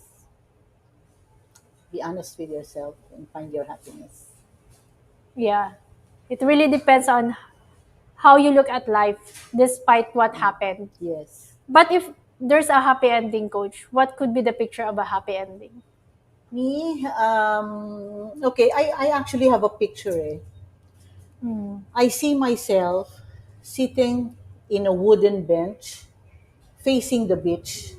S3: Be honest with yourself and find your happiness.
S2: Yeah. It really depends on how you look at life despite what happened.
S3: Yes.
S2: But if there's a happy ending, Coach, what could be the picture of a happy ending?
S3: Me, okay, I actually have a picture. I see myself sitting in a wooden bench facing the beach.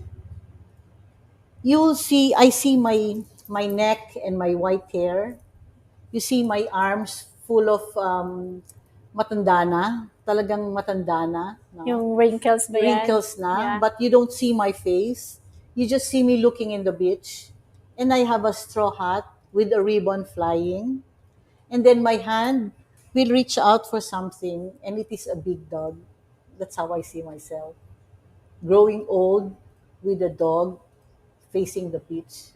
S3: You'll I see my neck and my white hair. You see my arms full of matanda na, talagang matanda na. No?
S2: Yung wrinkles ba yan?
S3: Wrinkles na,
S2: Yeah.
S3: but you don't see my face. You just see me looking in the beach. And I have a straw hat with a ribbon flying. And then my hand will reach out for something, and it is a big dog. That's how I see myself. Growing old with a dog facing the beach,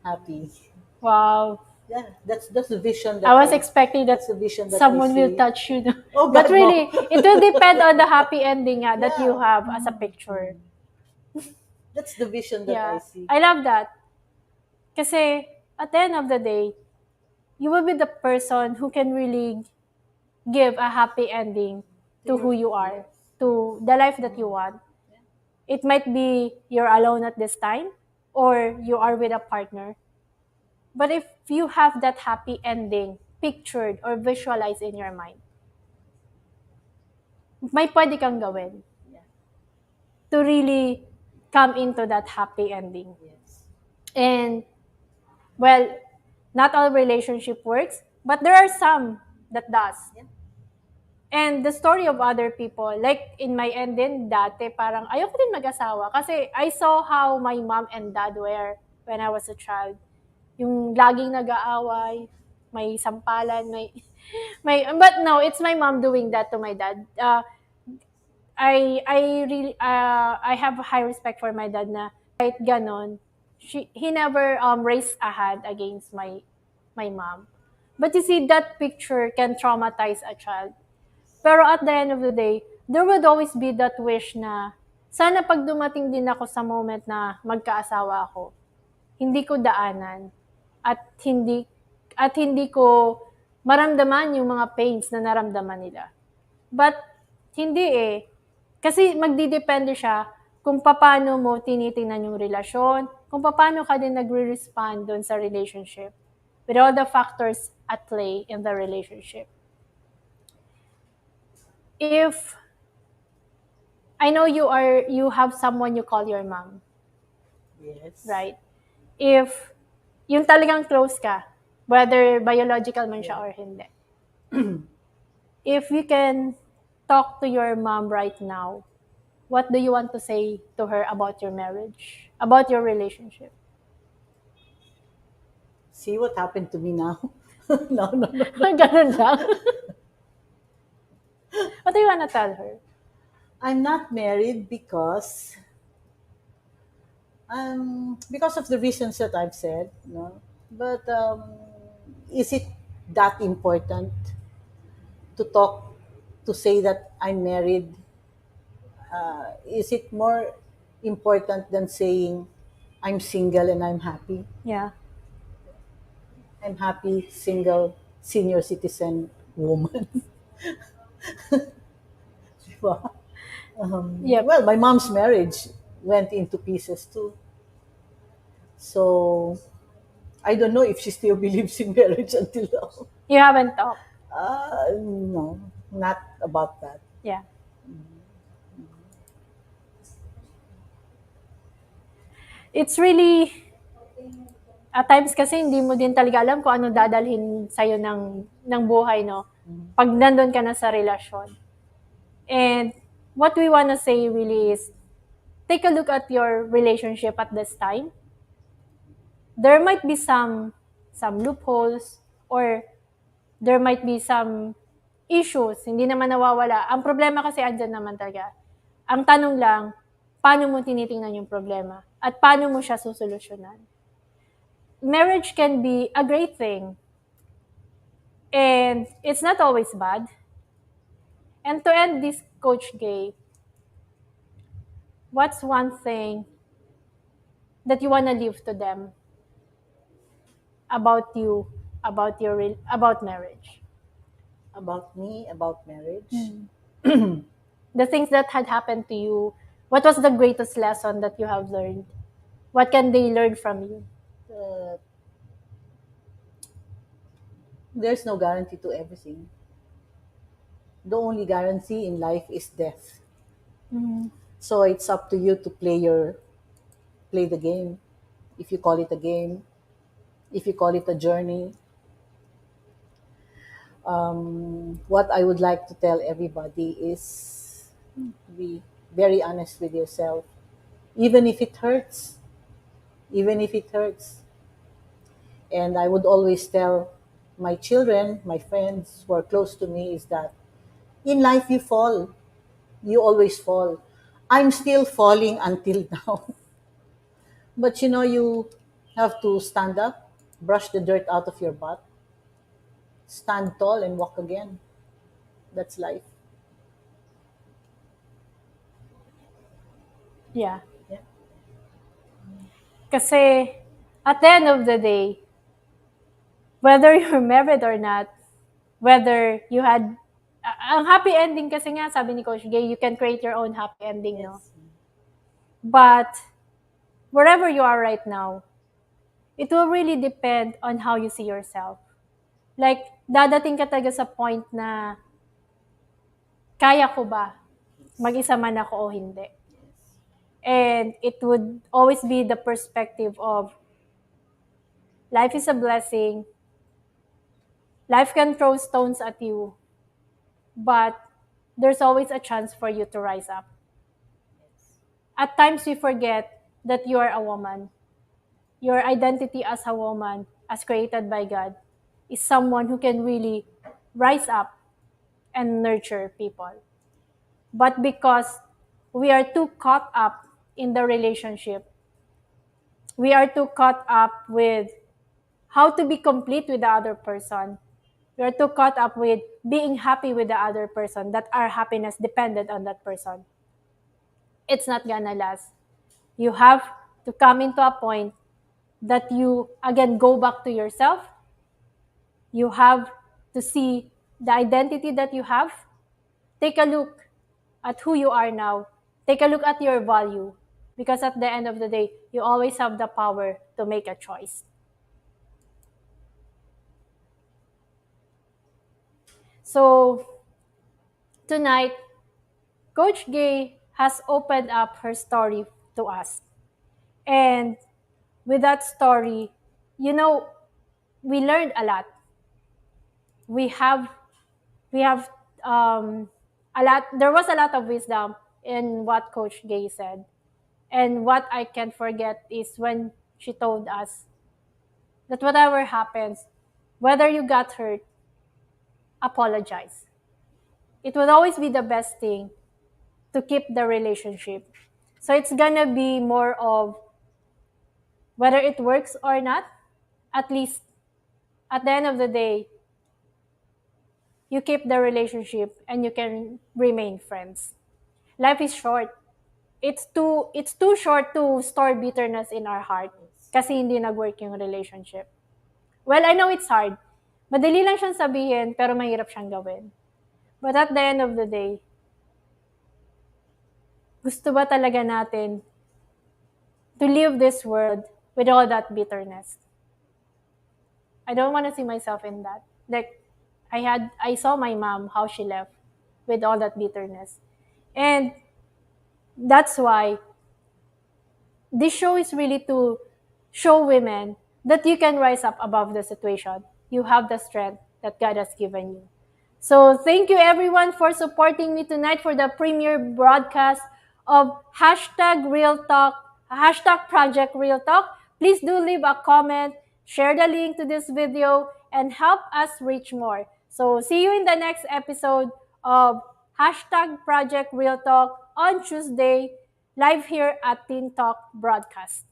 S3: happy.
S2: Wow.
S3: Yeah, that's the vision that
S2: I was expecting that
S3: that's the vision that
S2: someone
S3: I
S2: will
S3: see.
S2: touch you.
S3: Oh,
S2: But
S3: God,
S2: really,
S3: no.
S2: it will depend on the happy ending that you
S3: Yeah.
S2: have as a picture.
S3: That's the vision that I
S2: Yeah.
S3: see.
S2: I love that. Kasi at the end of the day, you will be the person who can really give a happy ending to who you are, to the life that you want. It might be you're alone at this time or you are with a partner. But if you have that happy ending pictured or visualized in your mind, may pwede kang gawin
S3: Yeah.
S2: to really come into that happy ending.
S3: Yes.
S2: And well, not all relationship works, but there are some that does.
S3: Yeah.
S2: And the story of other people, like in my end din, dati parang ayoko din mag-asawa kasi I saw how my mom and dad were when I was a child. Yung laging nag-aaway, may sampalan, but no, it's my mom doing that to my dad. I have high respect for my dad na kahit ganon, he never raised a hand against my mom. But you see, that picture can traumatize a child. Pero at the end of the day, there would always be that wish na sana pag dumating din ako sa moment na magkaasawa ako, hindi ko daanan at hindi ko maramdaman yung mga pains na naramdaman nila. But hindi eh. Kasi magdidepende siya kung paano mo tinitingnan yung relasyon, kung paano ka din nagre-respond doon sa relationship with all the factors at play in the relationship. If I know you have someone you call your mom,
S3: Yes.
S2: right? If yung talagang close ka, whether biological man siya or hindi. If you can talk to your mom right now, what do you want to say to her about your marriage, about your relationship?
S3: See what happened to me now? No.
S2: Ganun lang. What do you want to tell her?
S3: I'm not married because of the reasons that I've said, no. But is it that important to talk to say that I'm married? Is it more important than saying I'm single and I'm happy?
S2: Yeah.
S3: I'm happy, single, senior citizen woman. Diba?
S2: Yep.
S3: Well, my mom's marriage went into pieces too. So I don't know if she still believes in marriage until now.
S2: You haven't talked.
S3: No, not about that.
S2: Yeah. It's really, at times kasi hindi mo din talaga alam kung ano dadalhin sa'yo ng buhay, no? Pag nandun ka na sa relasyon. And what we wanna say really is, take a look at your relationship at this time. There might be some loopholes or there might be some issues, hindi naman nawawala. Ang problema kasi andyan naman talaga. Ang tanong lang, paano mo tinitingnan yung problema at paano mo siya susolusyonan. Marriage can be a great thing and it's not always bad. And to end this, Coach Gay, what's one thing that you want to leave to them about you, about marriage?
S3: About me, about marriage.
S2: The things that had happened to you, what was the greatest lesson that you have learned? What can they learn from you?
S3: There's no guarantee to everything. The only guarantee in life is death. So it's up to you to play the game. If you call it a game, if you call it a journey. What I would like to tell everybody is be very honest with yourself, even if it hurts, even if it hurts. And I would always tell my children, my friends who are close to me, is that in life you fall, you always fall. I'm still falling until now. But you have to stand up, brush the dirt out of your butt, stand tall, and walk again. That's life.
S2: Yeah.
S3: Yeah.
S2: Kasi at the end of the day, whether you're married or not, whether you had ang happy ending kasi nga sabi ni Coach Gay, you can create your own happy ending, no?
S3: Yes.
S2: But wherever you are right now, it will really depend on how you see yourself. Like, dadating ka talaga sa point na kaya ko ba mag-isa man ako o hindi. And it would always be the perspective of life is a blessing. Life can throw stones at you, but there's always a chance for you to rise up. At times we forget that you are a woman. Your identity as a woman, as created by God, is someone who can really rise up and nurture people. But because we are too caught up in the relationship, we are too caught up with how to be complete with the other person. We are too caught up with being happy with the other person, that our happiness depended on that person. It's not gonna last. You have to come into a point that you again go back to yourself. You have to see the identity that you have. Take a look at who you are now. Take a look at your value. Because at the end of the day, you always have the power to make a choice. So, tonight, Coach Gay has opened up her story to us. And with that story, you know, we learned a lot. We have we have a lot. There was a lot of wisdom in what Coach Gay said. And what I can't forget is when she told us that whatever happens, whether you got hurt, apologize. It would always be the best thing to keep the relationship. So it's gonna be more of whether it works or not, at least at the end of the day, you keep the relationship and you can remain friends. Life is short. It's too short to store bitterness in our heart kasi hindi nag-work yung relationship. Well, I know it's hard. Madali lang siyang sabihin, pero mahirap siyang gawin. But at the end of the day, gusto ba talaga natin to leave this world with all that bitterness? I don't want to see myself in that. Like, I saw my mom, how she left with all that bitterness. And that's why this show is really to show women that you can rise up above the situation. You have the strength that God has given you. So thank you everyone for supporting me tonight for the premiere broadcast of hashtag Real Talk, hashtag Project Real Talk. Please do leave a comment, share the link to this video, and help us reach more. So see you in the next episode of hashtag Project Real Talk on Tuesday, live here at Teen Talk Broadcast.